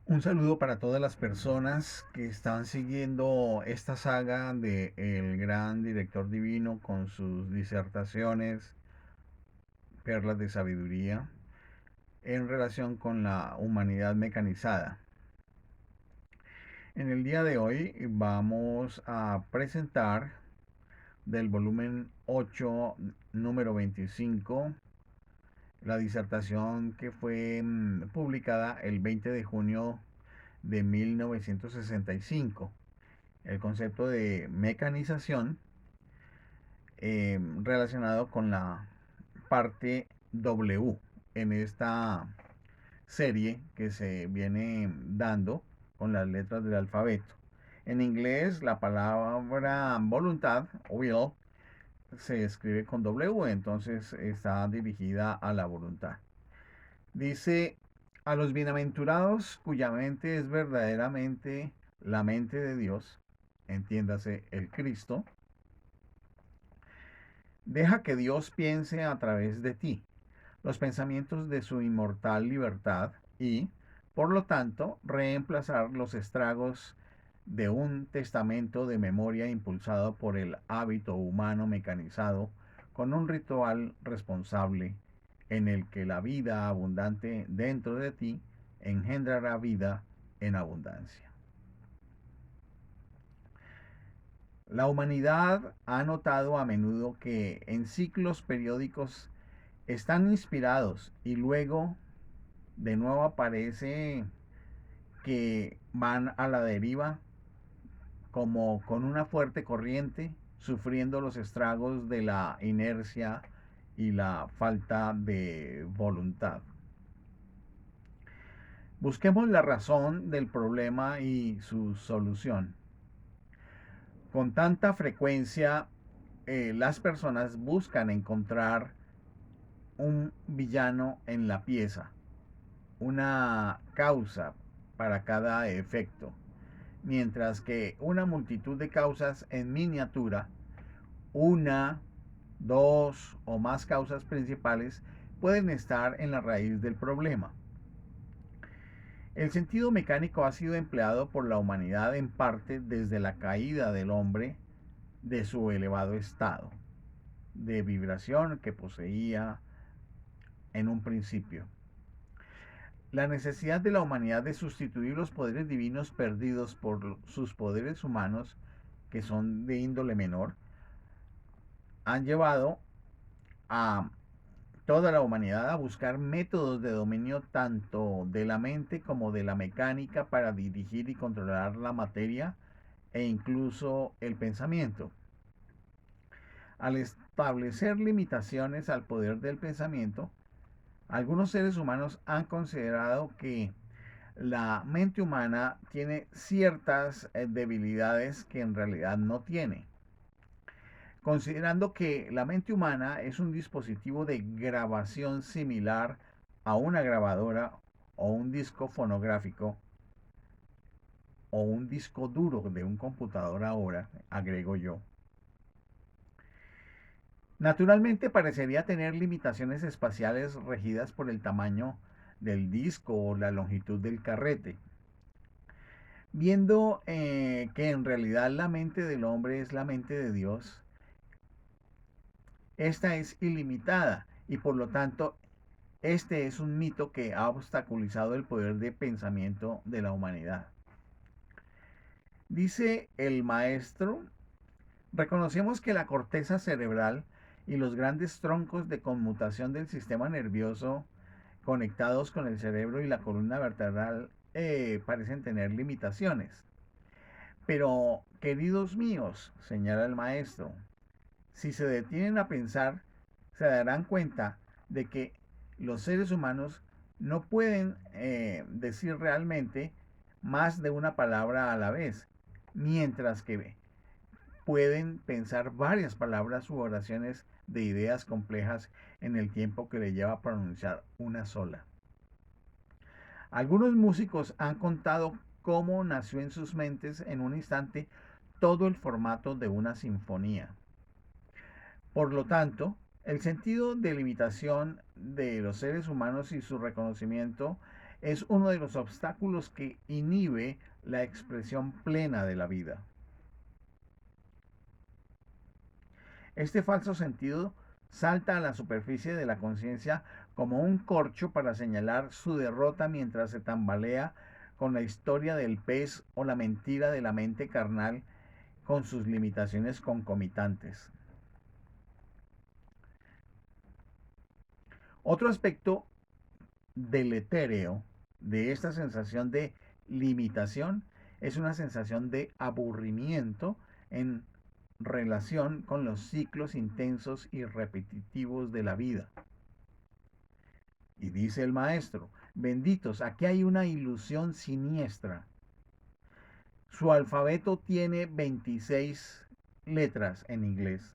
Un saludo para todas las personas que están siguiendo esta saga de el gran director divino con sus disertaciones, perlas de sabiduría, en relación con la humanidad mecanizada. En el día de hoy vamos a presentar del volumen 8, número 25, la disertación que fue publicada el 20 de junio de 1965. El concepto de mecanización relacionado con la parte W en esta serie que se viene dando con las letras del alfabeto. En inglés la palabra voluntad, will, se escribe con W, entonces está dirigida a la voluntad. Dice, a los bienaventurados cuya mente es verdaderamente la mente de Dios, entiéndase el Cristo, deja que Dios piense a través de ti los pensamientos de su inmortal libertad y, por lo tanto, reemplazar los estragos de un testamento de memoria impulsado por el hábito humano mecanizado con un ritual responsable en el que la vida abundante dentro de ti engendrará vida en abundancia. La humanidad ha notado a menudo que en ciclos periódicos están inspirados y luego de nuevo aparece que van a la deriva como con una fuerte corriente, sufriendo los estragos de la inercia y la falta de voluntad. Busquemos la razón del problema y su solución. Con tanta frecuencia, las personas buscan encontrar un villano en la pieza, una causa para cada efecto, mientras que una multitud de causas en miniatura, una, dos o más causas principales, pueden estar en la raíz del problema. El sentido mecánico ha sido empleado por la humanidad en parte desde la caída del hombre de su elevado estado de vibración que poseía en un principio. La necesidad de la humanidad de sustituir los poderes divinos perdidos por sus poderes humanos, que son de índole menor, han llevado a toda la humanidad a buscar métodos de dominio tanto de la mente como de la mecánica para dirigir y controlar la materia e incluso el pensamiento. Al establecer limitaciones al poder del pensamiento, algunos seres humanos han considerado que la mente humana tiene ciertas debilidades que en realidad no tiene. Considerando que la mente humana es un dispositivo de grabación similar a una grabadora o un disco fonográfico o un disco duro de un computador ahora, agrego yo. Naturalmente parecería tener limitaciones espaciales regidas por el tamaño del disco o la longitud del carrete. Viendo que en realidad la mente del hombre es la mente de Dios, esta es ilimitada y por lo tanto este es un mito que ha obstaculizado el poder de pensamiento de la humanidad. Dice el maestro, reconocemos que la corteza cerebral y los grandes troncos de conmutación del sistema nervioso conectados con el cerebro y la columna vertebral parecen tener limitaciones. Pero, queridos míos, señala el maestro, si se detienen a pensar, se darán cuenta de que los seres humanos no pueden decir realmente más de una palabra a la vez, mientras que pueden pensar varias palabras u oraciones de ideas complejas en el tiempo que le lleva a pronunciar una sola. Algunos músicos han contado cómo nació en sus mentes en un instante todo el formato de una sinfonía. Por lo tanto, el sentido de limitación de los seres humanos y su reconocimiento es uno de los obstáculos que inhibe la expresión plena de la vida. Este falso sentido salta a la superficie de la conciencia como un corcho para señalar su derrota mientras se tambalea con la historia del pez o la mentira de la mente carnal con sus limitaciones concomitantes. Otro aspecto deletéreo de esta sensación de limitación es una sensación de aburrimiento en relación con los ciclos intensos y repetitivos de la vida. Y dice el maestro, benditos, aquí hay una ilusión siniestra. Su alfabeto tiene 26 letras en inglés.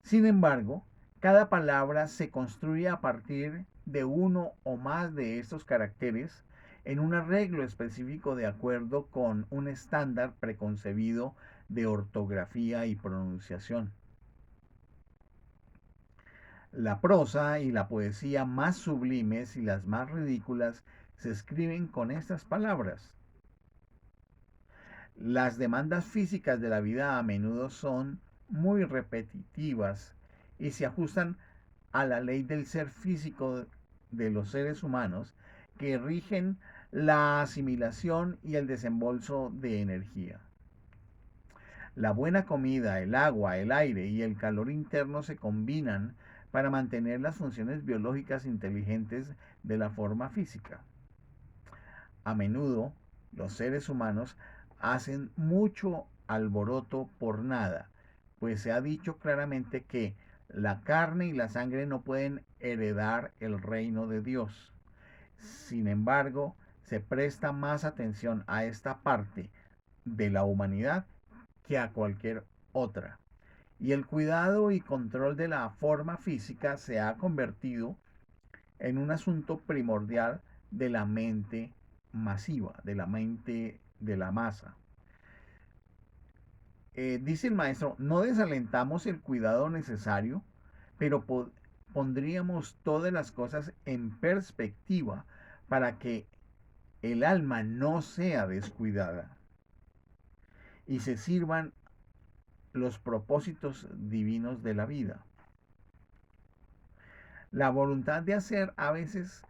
Sin embargo, cada palabra se construye a partir de uno o más de estos caracteres en un arreglo específico de acuerdo con un estándar preconcebido de ortografía y pronunciación. La prosa y la poesía más sublimes y las más ridículas se escriben con estas palabras. Las demandas físicas de la vida a menudo son muy repetitivas y se ajustan a la ley del ser físico de los seres humanos que rigen la asimilación y el desembolso de energía. La buena comida, el agua, el aire y el calor interno se combinan para mantener las funciones biológicas inteligentes de la forma física. A menudo, los seres humanos hacen mucho alboroto por nada, pues se ha dicho claramente que la carne y la sangre no pueden heredar el reino de Dios. Sin embargo, se presta más atención a esta parte de la humanidad que a cualquier otra. Y el cuidado y control de la forma física se ha convertido en un asunto primordial de la mente masiva, de la mente de la masa. Dice el maestro, no desalentamos el cuidado necesario, pero pondríamos todas las cosas en perspectiva para que el alma no sea descuidada y se sirvan los propósitos divinos de la vida. La voluntad de hacer a veces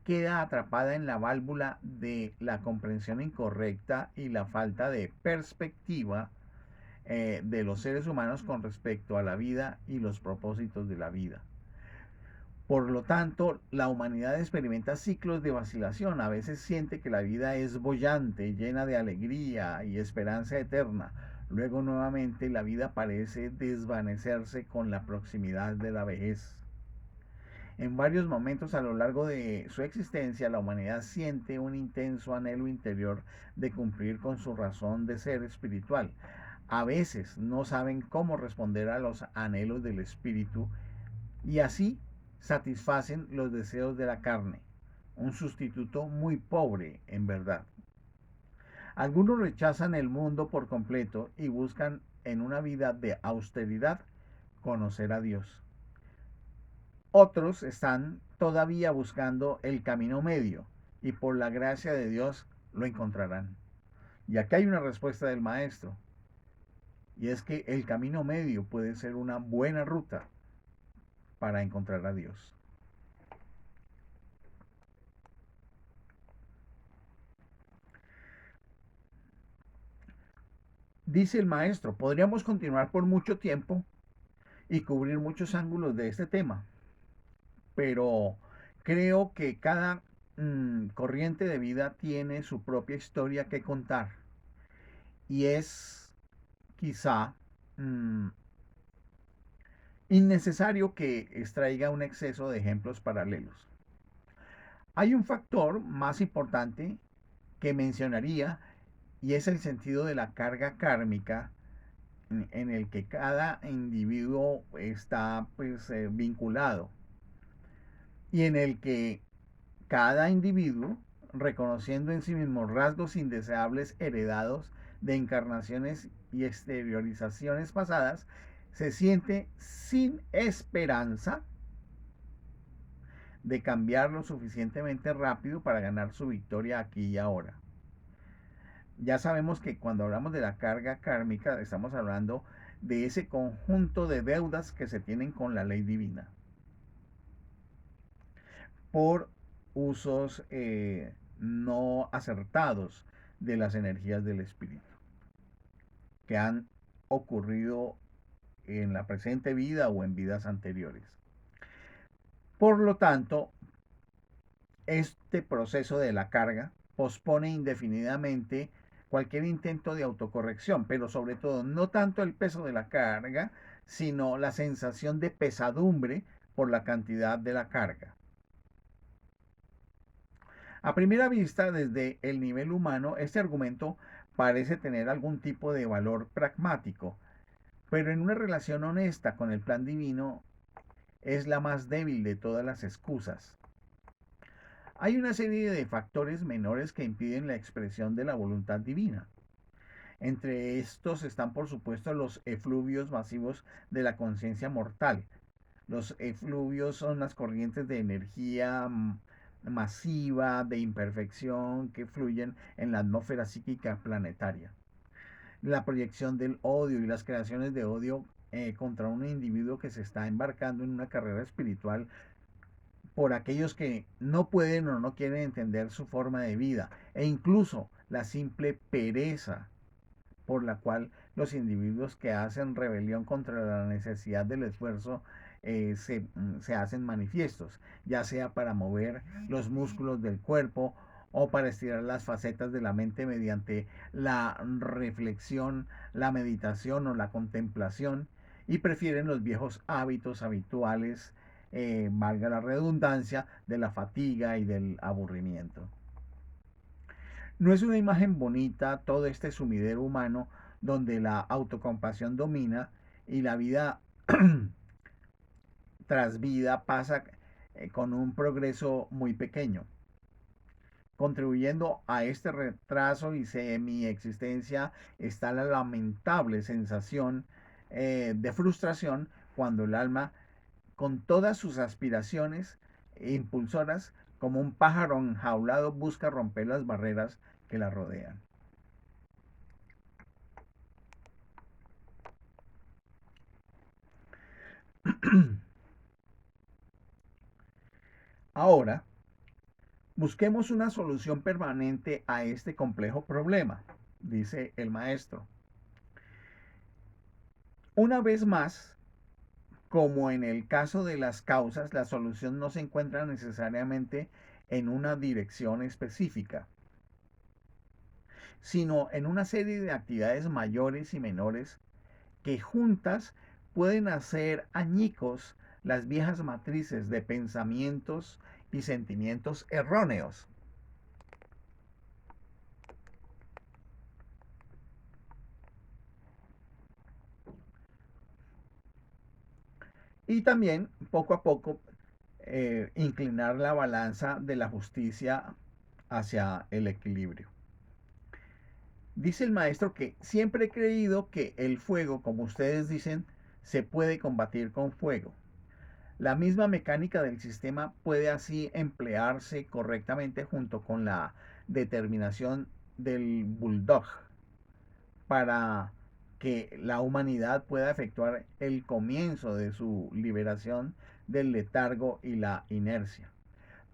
queda atrapada en la válvula de la comprensión incorrecta y la falta de perspectiva de los seres humanos con respecto a la vida y los propósitos de la vida. Por lo tanto, la humanidad experimenta ciclos de vacilación. A veces siente que la vida es boyante, llena de alegría y esperanza eterna. Luego nuevamente la vida parece desvanecerse con la proximidad de la vejez. En varios momentos a lo largo de su existencia, la humanidad siente un intenso anhelo interior de cumplir con su razón de ser espiritual. A veces no saben cómo responder a los anhelos del espíritu y así satisfacen los deseos de la carne, un sustituto muy pobre en verdad. Algunos rechazan el mundo por completo y buscan en una vida de austeridad conocer a Dios. Otros están todavía buscando el camino medio y por la gracia de Dios lo encontrarán. Y aquí hay una respuesta del maestro, y es que el camino medio puede ser una buena ruta para encontrar a Dios. Dice el maestro, podríamos continuar por mucho tiempo y cubrir muchos ángulos de este tema, pero creo que cada corriente de vida tiene su propia historia que contar y es quizá mm, innecesario que extraiga un exceso de ejemplos paralelos. Hay un factor más importante que mencionaría y es el sentido de la carga kármica en el que cada individuo está pues, vinculado y en el que cada individuo, reconociendo en sí mismo rasgos indeseables heredados de encarnaciones y exteriorizaciones pasadas, se siente sin esperanza de cambiar lo suficientemente rápido para ganar su victoria aquí y ahora. Ya sabemos que cuando hablamos de la carga kármica estamos hablando de ese conjunto de deudas que se tienen con la ley divina por usos no acertados de las energías del espíritu que han ocurrido en la presente vida o en vidas anteriores. Por lo tanto, este proceso de la carga pospone indefinidamente cualquier intento de autocorrección, pero sobre todo no tanto el peso de la carga, sino la sensación de pesadumbre por la cantidad de la carga. A primera vista, desde el nivel humano, este argumento parece tener algún tipo de valor pragmático, pero en una relación honesta con el plan divino es la más débil de todas las excusas. Hay una serie de factores menores que impiden la expresión de la voluntad divina. Entre estos están, por supuesto, los efluvios masivos de la conciencia mortal. Los efluvios son las corrientes de energía masiva, de imperfección, que fluyen en la atmósfera psíquica planetaria. La proyección del odio y las creaciones de odio contra un individuo que se está embarcando en una carrera espiritual por aquellos que no pueden o no quieren entender su forma de vida, e incluso la simple pereza por la cual los individuos que hacen rebelión contra la necesidad del esfuerzo se hacen manifiestos, ya sea para mover los músculos del cuerpo o para estirar las facetas de la mente mediante la reflexión, la meditación o la contemplación, y prefieren los viejos hábitos habituales, valga la redundancia, de la fatiga y del aburrimiento. No es una imagen bonita todo este sumidero humano donde la autocompasión domina y la vida tras vida pasa con un progreso muy pequeño. Contribuyendo a este retraso y semi-existencia está la lamentable sensación de frustración cuando el alma, con todas sus aspiraciones impulsoras, como un pájaro enjaulado, busca romper las barreras que la rodean. Ahora, busquemos una solución permanente a este complejo problema, dice el maestro. Una vez más, como en el caso de las causas, la solución no se encuentra necesariamente en una dirección específica, sino en una serie de actividades mayores y menores que juntas pueden hacer añicos las viejas matrices de pensamientos y sentimientos erróneos. Y también, poco a poco, inclinar la balanza de la justicia hacia el equilibrio. Dice el maestro que siempre he creído que el fuego, como ustedes dicen, se puede combatir con fuego. La misma mecánica del sistema puede así emplearse correctamente junto con la determinación del bulldog para que la humanidad pueda efectuar el comienzo de su liberación del letargo y la inercia.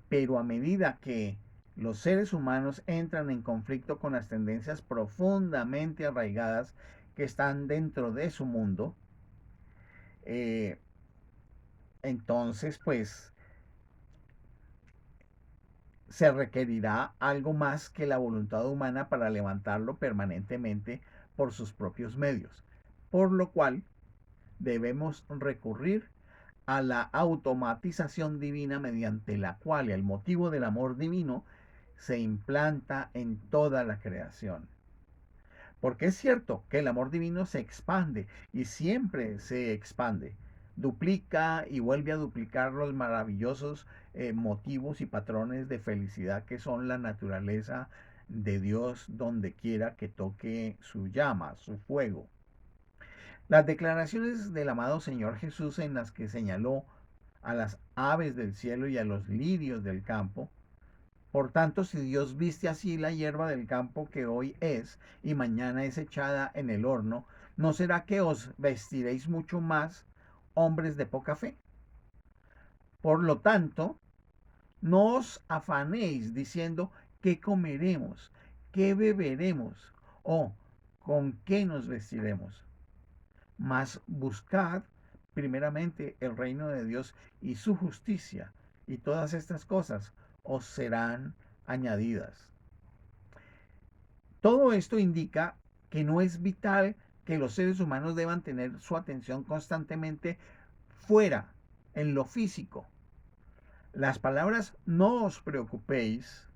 Pero a medida que los seres humanos entran en conflicto con las tendencias profundamente arraigadas que están dentro de su mundo, eh, entonces pues se requerirá algo más que la voluntad humana para levantarlo permanentemente por sus propios medios, por lo cual debemos recurrir a la automatización divina mediante la cual el motivo del amor divino se implanta en toda la creación. Porque es cierto que el amor divino se expande y siempre se expande, duplica y vuelve a duplicar los maravillosos motivos y patrones de felicidad que son la naturaleza de Dios donde quiera que toque su llama, su fuego. Las declaraciones del amado Señor Jesús en las que señaló a las aves del cielo y a los lirios del campo. Por tanto, si Dios viste así la hierba del campo que hoy es y mañana es echada en el horno, ¿no será que os vestiréis mucho más, hombres de poca fe? Por lo tanto, no os afanéis diciendo qué comeremos, qué beberemos o con qué nos vestiremos. Mas buscad primeramente el reino de Dios y su justicia, y todas estas cosas os serán añadidas. Todo esto indica que no es vital que los seres humanos deban tener su atención constantemente fuera, en lo físico. Las palabras no os preocupéis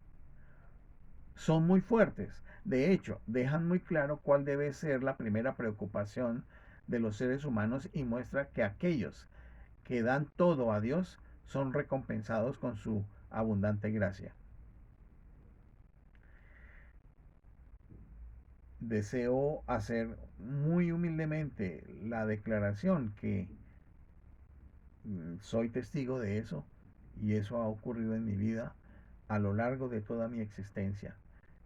son muy fuertes. De hecho, dejan muy claro cuál debe ser la primera preocupación de los seres humanos y muestra que aquellos que dan todo a Dios son recompensados con su abundante gracia. Deseo hacer muy humildemente la declaración que soy testigo de eso y eso ha ocurrido en mi vida a lo largo de toda mi existencia.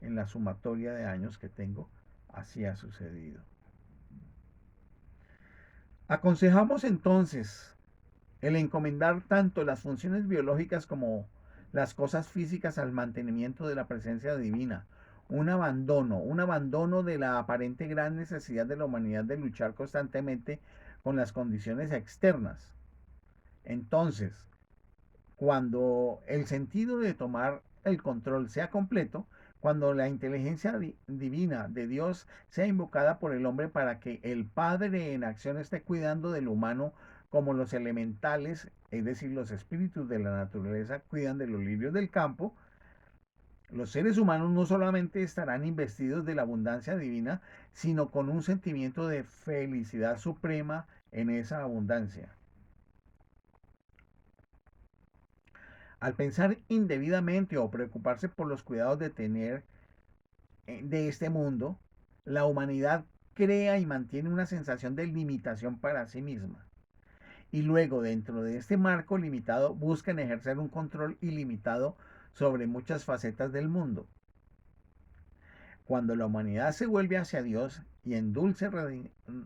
En la sumatoria de años que tengo, así ha sucedido. Aconsejamos entonces el encomendar tanto las funciones biológicas como las cosas físicas al mantenimiento de la presencia divina. Un abandono de la aparente gran necesidad de la humanidad de luchar constantemente con las condiciones externas. Entonces, cuando el sentido de tomar el control sea completo, cuando la inteligencia divina de Dios sea invocada por el hombre para que el Padre en acción esté cuidando del humano como los elementales, es decir, los espíritus de la naturaleza cuidan de los lirios del campo, los seres humanos no solamente estarán investidos de la abundancia divina, sino con un sentimiento de felicidad suprema en esa abundancia. Al pensar indebidamente o preocuparse por los cuidados de tener de este mundo, la humanidad crea y mantiene una sensación de limitación para sí misma. Y luego, dentro de este marco limitado, buscan ejercer un control ilimitado sobre muchas facetas del mundo. Cuando la humanidad se vuelve hacia Dios y en dulce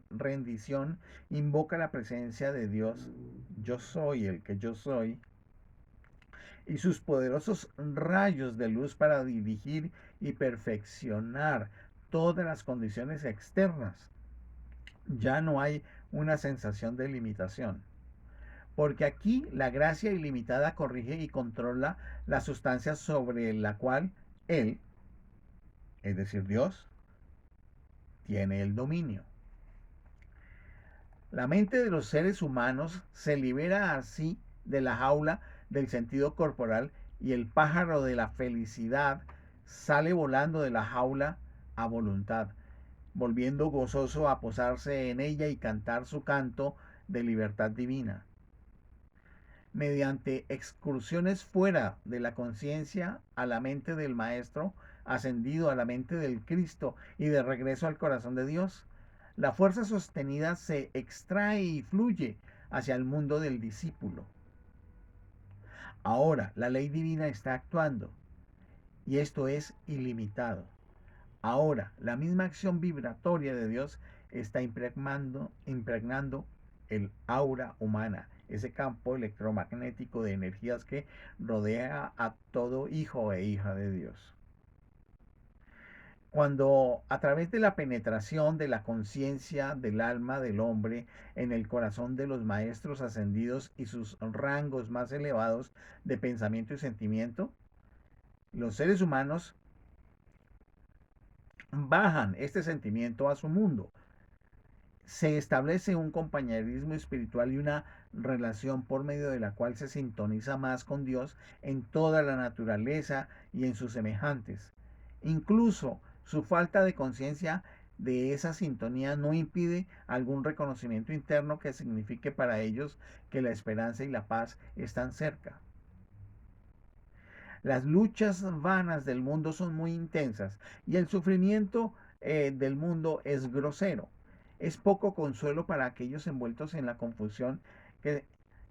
rendición invoca la presencia de Dios, yo soy el que yo soy, y sus poderosos rayos de luz para dirigir y perfeccionar todas las condiciones externas. Ya no hay una sensación de limitación, porque aquí la gracia ilimitada corrige y controla la sustancia sobre la cual Él, es decir, Dios, tiene el dominio. La mente de los seres humanos se libera así de la jaula del sentido corporal y el pájaro de la felicidad sale volando de la jaula a voluntad, volviendo gozoso a posarse en ella y cantar su canto de libertad divina. Mediante excursiones fuera de la conciencia a la mente del Maestro, ascendido a la mente del Cristo y de regreso al corazón de Dios, la fuerza sostenida se extrae y fluye hacia el mundo del discípulo. Ahora la ley divina está actuando y esto es ilimitado. Ahora la misma acción vibratoria de Dios está impregnando el aura humana, ese campo electromagnético de energías que rodea a todo hijo e hija de Dios. Cuando a través de la penetración de la conciencia del alma del hombre en el corazón de los maestros ascendidos y sus rangos más elevados de pensamiento y sentimiento, los seres humanos bajan este sentimiento a su mundo. Se establece un compañerismo espiritual y una relación por medio de la cual se sintoniza más con Dios en toda la naturaleza y en sus semejantes. Incluso su falta de conciencia de esa sintonía no impide algún reconocimiento interno que signifique para ellos que la esperanza y la paz están cerca. Las luchas vanas del mundo son muy intensas y el sufrimiento del mundo es grosero. Es poco consuelo para aquellos envueltos en la confusión que,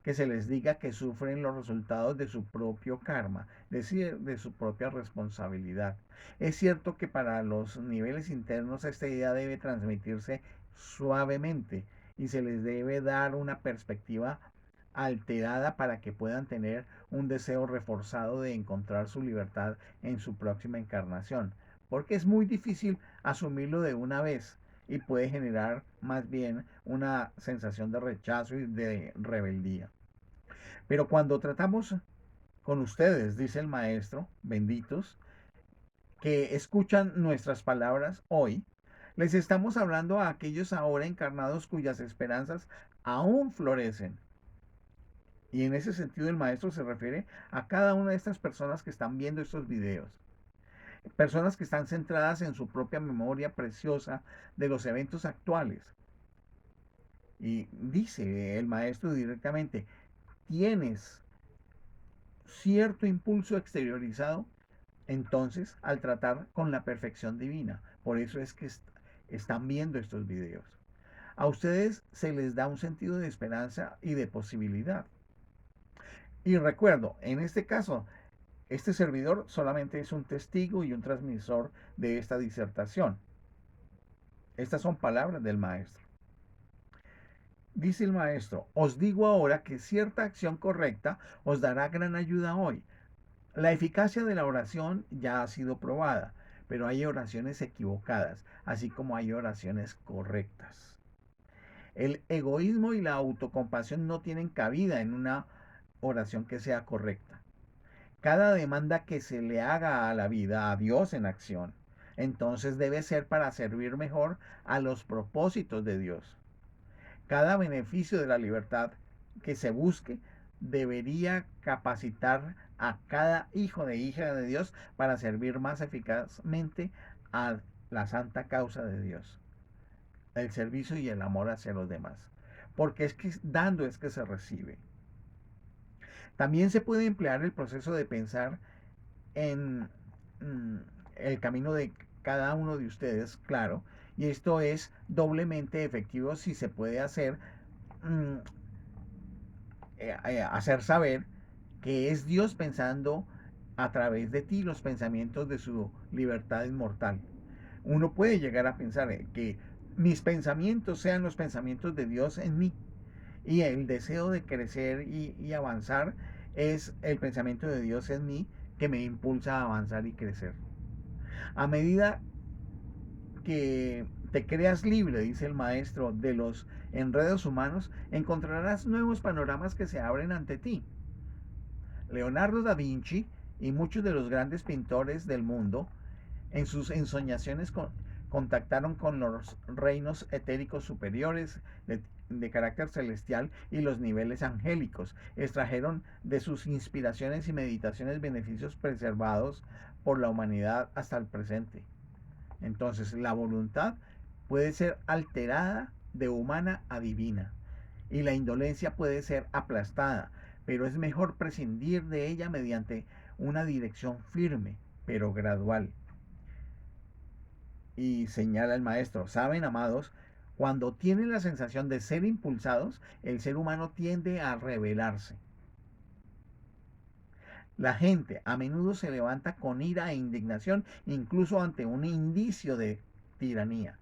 que se les diga que sufren los resultados de su propio karma, es decir, de su propia responsabilidad. Es cierto que para los niveles internos esta idea debe transmitirse suavemente y se les debe dar una perspectiva alterada para que puedan tener un deseo reforzado de encontrar su libertad en su próxima encarnación, porque es muy difícil asumirlo de una vez y puede generar más bien una sensación de rechazo y de rebeldía. Pero cuando tratamos con ustedes, dice el maestro, benditos, que escuchan nuestras palabras hoy, les estamos hablando a aquellos ahora encarnados cuyas esperanzas aún florecen. Y en ese sentido el maestro se refiere a cada una de estas personas que están viendo estos videos. Personas que están centradas en su propia memoria preciosa de los eventos actuales. Y dice el maestro directamente, tienes cierto impulso exteriorizado, entonces, al tratar con la perfección divina. Por eso es que están viendo estos videos. A ustedes se les da un sentido de esperanza y de posibilidad. Y recuerdo, en este caso, este servidor solamente es un testigo y un transmisor de esta disertación. Estas son palabras del maestro. Dice el maestro, os digo ahora que cierta acción correcta os dará gran ayuda hoy. La eficacia de la oración ya ha sido probada, pero hay oraciones equivocadas, así como hay oraciones correctas. El egoísmo y la autocompasión no tienen cabida en una oración que sea correcta. Cada demanda que se le haga a la vida, a Dios en acción, entonces debe ser para servir mejor a los propósitos de Dios. Cada beneficio de la libertad que se busque debería capacitar a cada hijo de hija de Dios para servir más eficazmente a la santa causa de Dios, el servicio y el amor hacia los demás. Porque es que dando es que se recibe. También se puede emplear el proceso de pensar en mm, el camino de cada uno de ustedes, claro, y esto es doblemente efectivo si se puede hacer mm, hacer saber que es Dios pensando a través de ti los pensamientos de su libertad inmortal. Uno puede llegar a pensar que mis pensamientos sean los pensamientos de Dios en mí y el deseo de crecer y avanzar es el pensamiento de Dios en mí que me impulsa a avanzar y crecer. A medida que te creas libre, dice el maestro, de los enredos humanos, encontrarás nuevos panoramas que se abren ante ti. Leonardo da Vinci y muchos de los grandes pintores del mundo en sus ensoñaciones contactaron con los reinos etéricos superiores de carácter celestial y los niveles angélicos. Extrajeron de sus inspiraciones y meditaciones beneficios preservados por la humanidad hasta el presente. Entonces, la voluntad puede ser alterada de humana a divina y la indolencia puede ser aplastada, pero es mejor prescindir de ella mediante una dirección firme, pero gradual. Y señala el maestro, saben, amados, cuando tienen la sensación de ser impulsados, el ser humano tiende a rebelarse. La gente a menudo se levanta con ira e indignación, incluso ante un indicio de tiranía.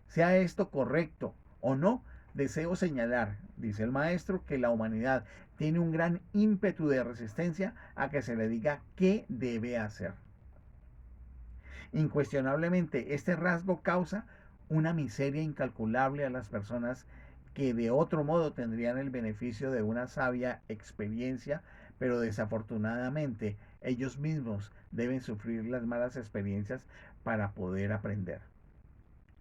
Sea esto correcto o no, deseo señalar, dice el maestro, que la humanidad tiene un gran ímpetu de resistencia a que se le diga qué debe hacer. Incuestionablemente, este rasgo causa una miseria incalculable a las personas que de otro modo tendrían el beneficio de una sabia experiencia, pero desafortunadamente ellos mismos deben sufrir las malas experiencias para poder aprender.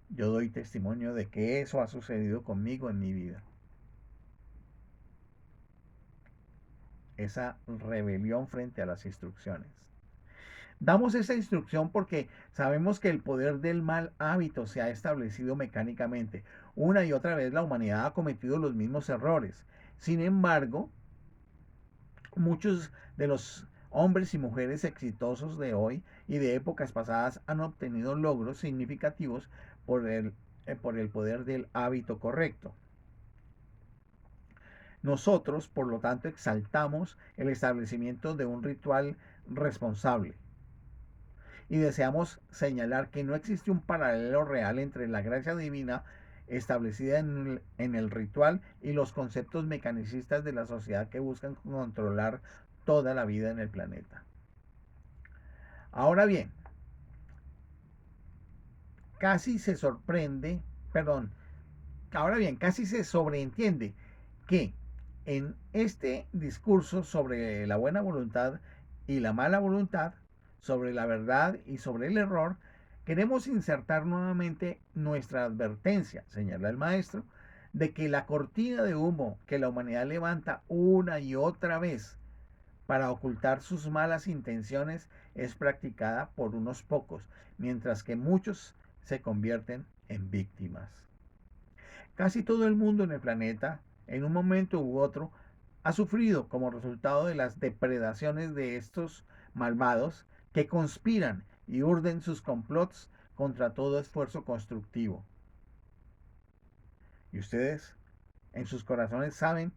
Yo doy testimonio de que eso ha sucedido conmigo en mi vida. Esa rebelión frente a las instrucciones. Damos esa instrucción porque sabemos que el poder del mal hábito se ha establecido mecánicamente. Una y otra vez la humanidad ha cometido los mismos errores. Sin embargo, muchos de los hombres y mujeres exitosos de hoy y de épocas pasadas han obtenido logros significativos por el poder del hábito correcto. Nosotros, por lo tanto, exaltamos el establecimiento de un ritual responsable y deseamos señalar que no existe un paralelo real entre la gracia divina establecida en el ritual y los conceptos mecanicistas de la sociedad que buscan controlar toda la vida en el planeta. Ahora bien, casi se sorprende, perdón, ahora bien, casi se sobreentiende que en este discurso sobre la buena voluntad y la mala voluntad, sobre la verdad y sobre el error, queremos insertar nuevamente nuestra advertencia, señala el maestro, de que la cortina de humo que la humanidad levanta una y otra vez para ocultar sus malas intenciones es practicada por unos pocos, mientras que muchos se convierten en víctimas. Casi todo el mundo en el planeta, en un momento u otro, ha sufrido como resultado de las depredaciones de estos malvados que conspiran y urden sus complots contra todo esfuerzo constructivo. Y ustedes en sus corazones saben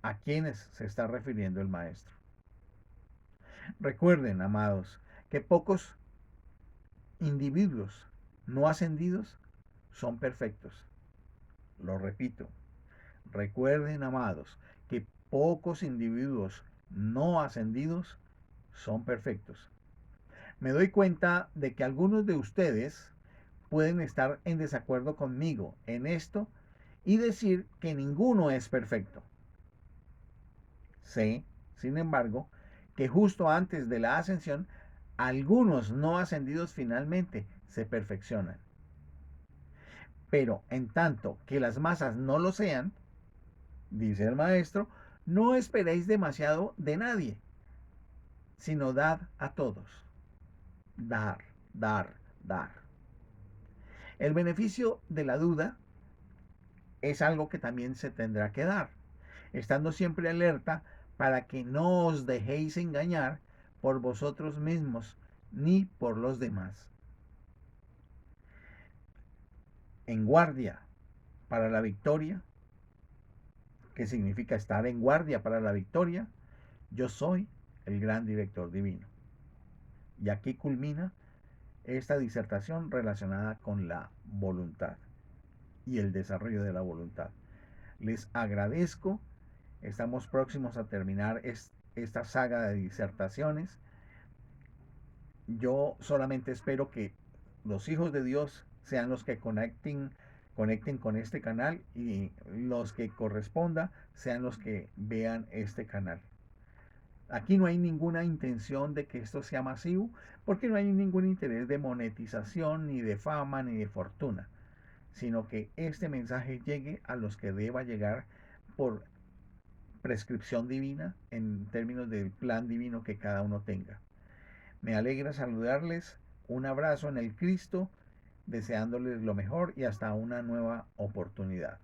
a quiénes se está refiriendo el maestro. Recuerden, amados, que pocos individuos no ascendidos son perfectos. Lo repito, recuerden, amados, que pocos individuos no ascendidos son perfectos. Me doy cuenta de que algunos de ustedes pueden estar en desacuerdo conmigo en esto y decir que ninguno es perfecto. Sé, sin embargo, que justo antes de la ascensión, algunos no ascendidos finalmente se perfeccionan. Pero en tanto que las masas no lo sean, dice el maestro, no esperéis demasiado de nadie, sino dad a todos. Dar, dar, dar. El beneficio de la duda es algo que también se tendrá que dar, estando siempre alerta para que no os dejéis engañar por vosotros mismos ni por los demás. En guardia para la victoria, que significa estar en guardia para la victoria, yo soy el gran director divino. Y aquí culmina esta disertación relacionada con la voluntad y el desarrollo de la voluntad. Les agradezco. Estamos próximos a terminar esta saga de disertaciones. Yo solamente espero que los hijos de Dios sean los que conecten con este canal y los que corresponda sean los que vean este canal. Aquí no hay ninguna intención de que esto sea masivo, porque no hay ningún interés de monetización, ni de fama, ni de fortuna, sino que este mensaje llegue a los que deba llegar por prescripción divina en términos del plan divino que cada uno tenga. Me alegra saludarles, un abrazo en el Cristo, deseándoles lo mejor y hasta una nueva oportunidad.